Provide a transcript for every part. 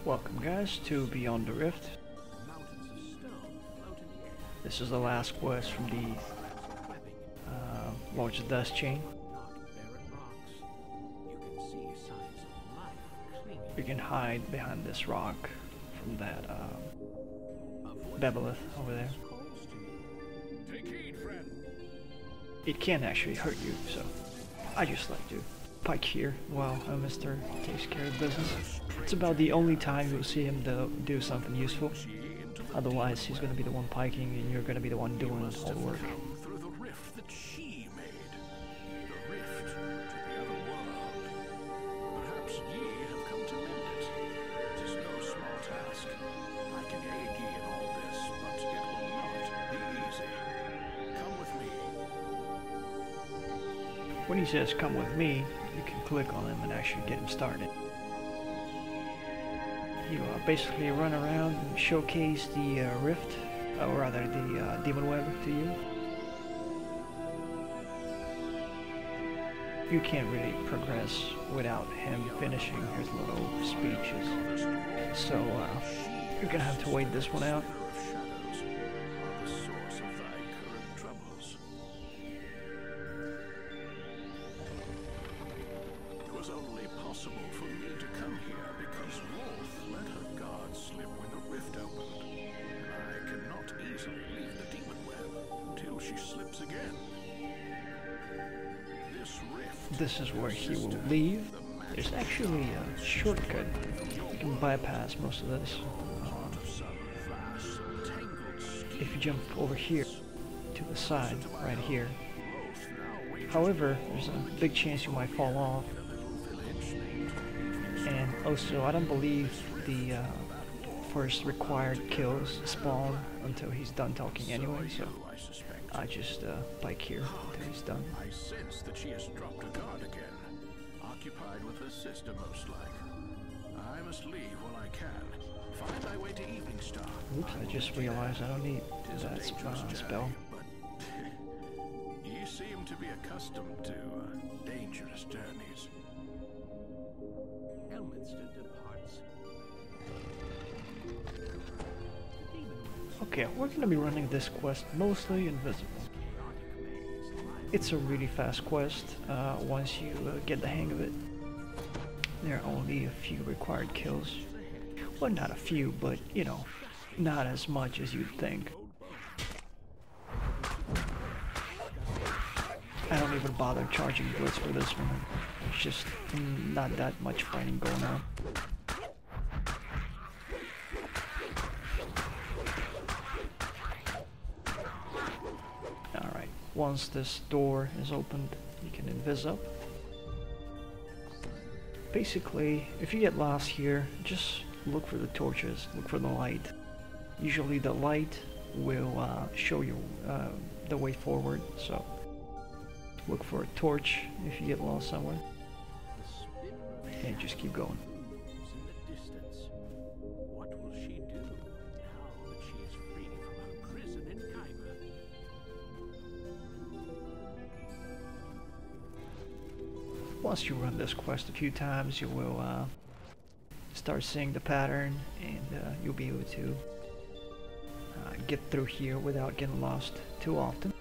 Welcome guys to Beyond the Rift. This is the last quest from the large dust chain. You can hide behind this rock from that bebolith over there. It can actually hurt you, so I just like to pike here while Mr. takes care of business. It's about the only time you'll see him do something useful. Otherwise, he's going to be the one piking and you're going to be the one doing all the work. Through the rift that she made, the rift to the other world. Perhaps ye have come to mend it. 'Tis no small task. I can aid ye in all this, but it will not be easy. Come with me. When he says come with me, you can click on him and actually get him started. You basically run around and showcase the rift, or rather the demon web to you. You can't really progress without him finishing his little speeches. So you're gonna have to wait this one out. This is where he will leave. There's actually a shortcut. You can bypass most of this. If you jump over here to the side, right here. However, there's a big chance you might fall off. And also, I don't believe the first required kills spawn until he's done talking anyway, so I just bike here until he's done. I sense that she has dropped her guard again. Occupied with her sister, most like. I must leave while I can. Find my way to Evening Star. Oops, I just realized I don't need that spell. But you seem to be accustomed to dangerous journeys. Elminster departs. Okay, we're going to be running this quest mostly invisible. It's a really fast quest once you get the hang of it. There are only a few required kills. Well, not a few, but you know, not as much as you'd think. I don't even bother charging blitz for this one. It's just not that much fighting going on. Alright, once this door is opened, you can invis up. Basically, if you get lost here, just look for the torches, look for the light. Usually the light will show you the way forward, so look for a torch if you get lost somewhere. And just keep going. Once you run this quest a few times, you will start seeing the pattern, and you'll be able to get through here without getting lost too often.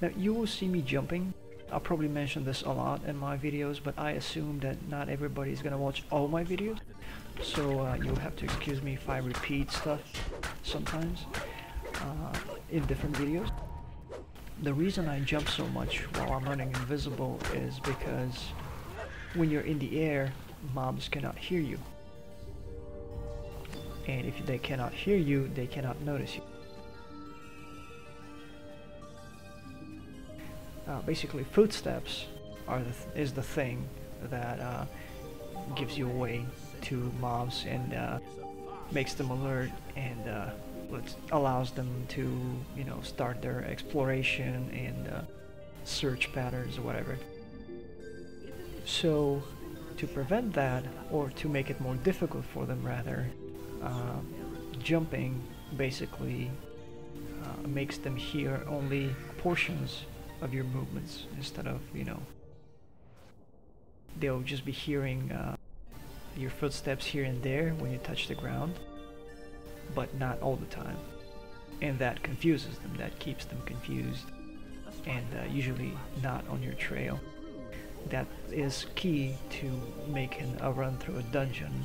Now you will see me jumping. I'll probably mention this a lot in my videos, but I assume that not everybody is gonna watch all my videos, so you'll have to excuse me if I repeat stuff sometimes in different videos. The reason I jump so much while I'm running invisible is because when you're in the air, mobs cannot hear you. And if they cannot hear you, they cannot notice you. Basically, footsteps is the thing that gives you away to mobs and makes them alert and allows them to, you know, start their exploration and search patterns or whatever. So to prevent that, or to make it more difficult for them rather, jumping basically makes them hear only portions of your movements instead of, you know, they'll just be hearing your footsteps here and there when you touch the ground, but not all the time. And that confuses them, that keeps them confused, and usually not on your trail. That is key to making a run through a dungeon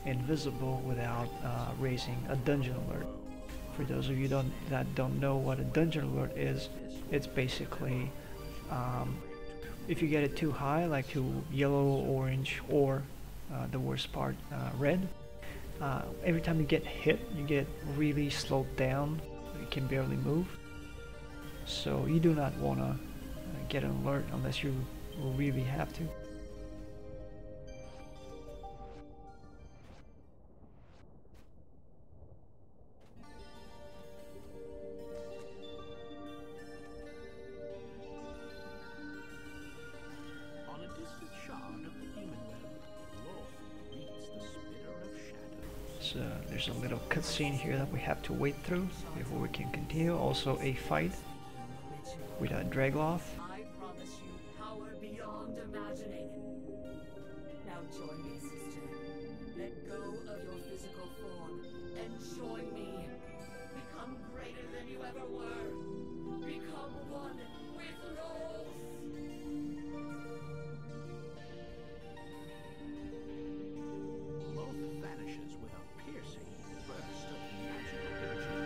invisible without raising a dungeon alert. For those of you that don't know what a dungeon alert is, it's basically if you get it too high, like to yellow, orange, or the worst part, red, every time you get hit, you get really slowed down. You can barely move. So you do not want to get an alert unless you really have to. On a distant shard of the demon web, Rolf reads the spitter of shadows. So there's a little cutscene here that we have to wait through before we can continue. Also a fight with a Dragloth. I promise you power beyond imagining. Now join me, sister. Let go of your physical form and join me. Become greater than you ever were. Become one with Rolf. Rolf vanishes with a piercing burst of magical energy.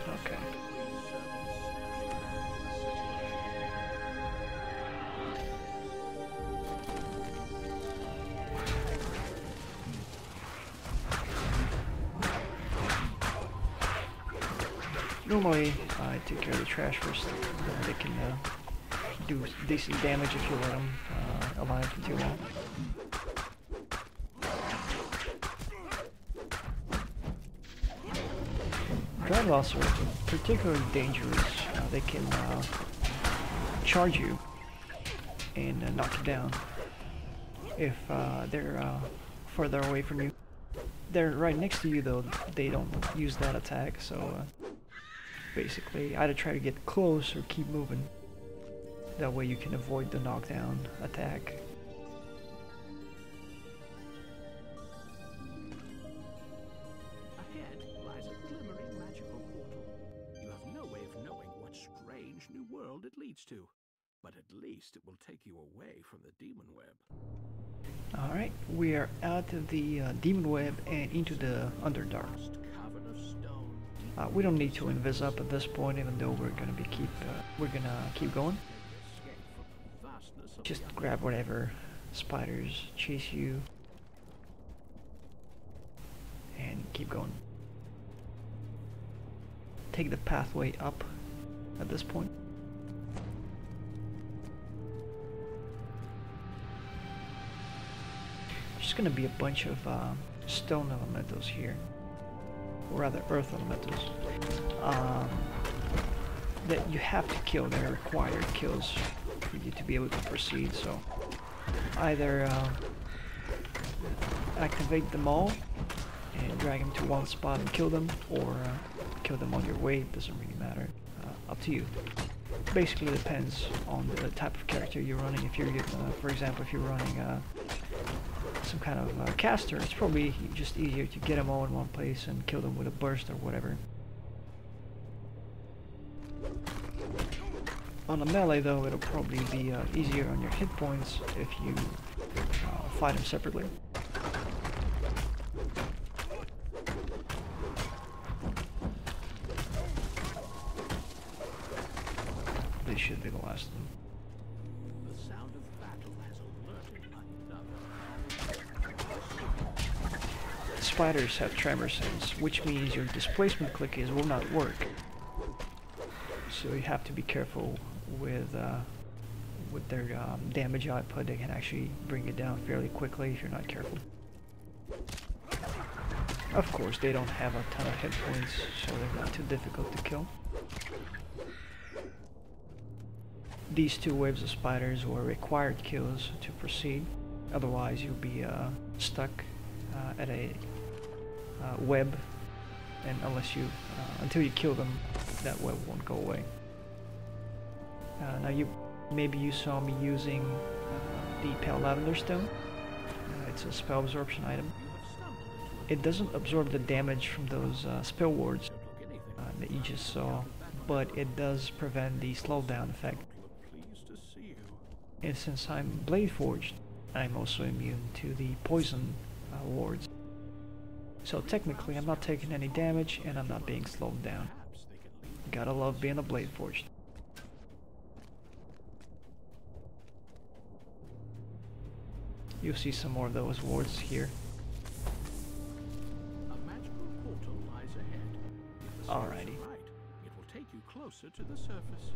Okay. Normally, I take care of the trash first, then they can do decent damage if you let them alive for too long. Dragloths are particularly dangerous. They can charge you and knock you down if they're further away from you. They're right next to you though, they don't use that attack, so basically either try to get close or keep moving. That way you can avoid the knockdown attack. Ahead lies a glimmering magical portal. You have no way of knowing what strange new world it leads to, but at least it will take you away from the demon web. Alright, we are out of the demon web and into the Underdark. Covered of stone, We don't need to invis up at this point, even though we're gonna keep going. escape from the vastness of Just grab whatever spiders chase you and keep going. Take the pathway up at this point. There's gonna be a bunch of stone elementals here, or rather earth elementals, that you have to kill. They're required kills for you to be able to proceed, so either activate them all and drag them to one spot and kill them, or kill them on your way. It doesn't really matter. Up to you. Basically depends on the type of character you're running. If you're, for example, if you're running some kind of caster, it's probably just easier to get them all in one place and kill them with a burst or whatever. On a melee though, it'll probably be easier on your hit points if you fight them separately. This should be the last of them. the sound of battle has alerted another. Spiders have tremor sense, which means your displacement clickies will not work. So you have to be careful with their damage output. They can actually bring it down fairly quickly if you're not careful. Of course, they don't have a ton of hit points, so they're not too difficult to kill. These two waves of spiders were required kills to proceed. Otherwise, you'll be stuck at a web, and until you kill them, that web won't go away. Now you maybe you saw me using the Pale Lavender Stone. It's a spell absorption item. It doesn't absorb the damage from those spell wards that you just saw, but it does prevent the slowdown effect. And since I'm Blade Forged, I'm also immune to the poison wards. So technically I'm not taking any damage and I'm not being slowed down. Gotta love being a Blade Forged. You'll see some more of those wards here. A magical portal lies ahead. If the Alrighty. is right, it will take you closer to the surface.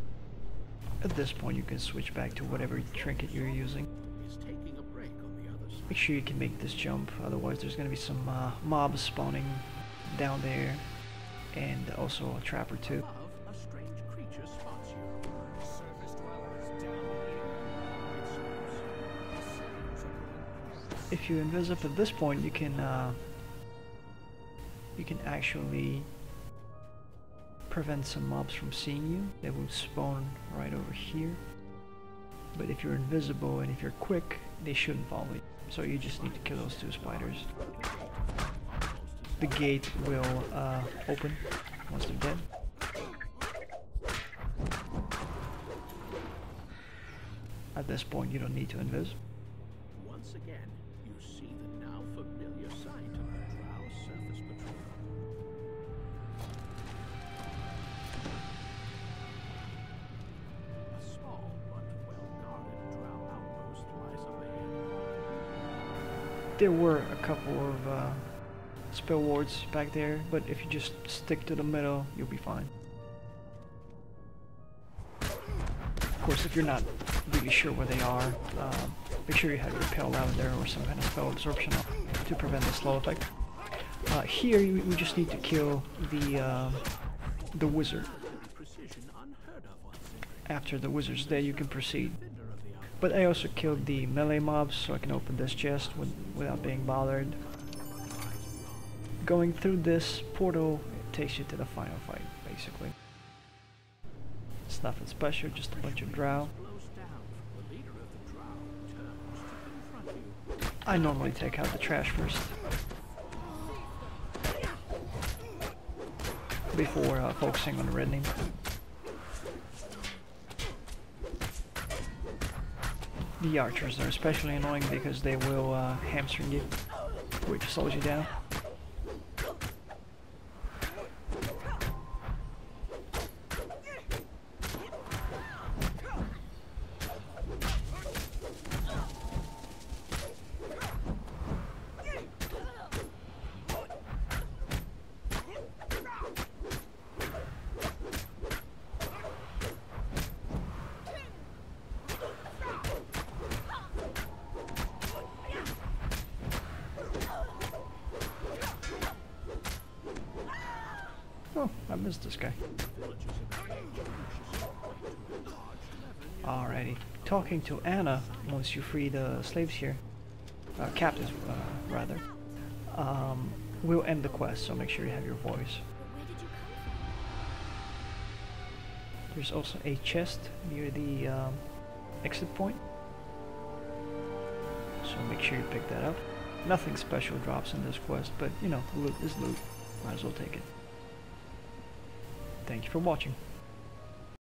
At this point you can switch back to whatever trinket you're using. Is taking a break on the other side. Make sure you can make this jump, otherwise there's going to be some mobs spawning down there, and also a trap or two. Above, a strange creature spots you. Surface dwellers down here. If you invis up at this point, you can actually prevent some mobs from seeing you. They will spawn right over here. But if you're invisible and if you're quick, they shouldn't follow you. So you just need to kill those two spiders. The gate will open once they're dead. At this point, you don't need to invis. Once again, you see the now familiar sight of the Drow surface patrol. A small but well-guarded Drow outpost lies up ahead. There were a couple of spell wards back there, but if you just stick to the middle, you'll be fine. Of course, if you're not really sure where they are, make sure you have your Pale Lavender or some kind of spell absorption to prevent the slow effect. Here, we just need to kill the wizard. After the wizard's dead, you can proceed. But I also killed the melee mobs, so I can open this chest without being bothered. Going through this portal, it takes you to the final fight, basically. It's nothing special, just a bunch of drow. I normally take out the trash first, before focusing on the reddening. The archers are especially annoying because they will hamstring you, which slows you down. Oh, I missed this guy. Alrighty. Talking to Anna, once you free the slaves here, captives rather, will end the quest, so make sure you have your voice. There's also a chest near the exit point, so make sure you pick that up. Nothing special drops in this quest, but you know, loot is loot. Might as well take it. Thank you for watching.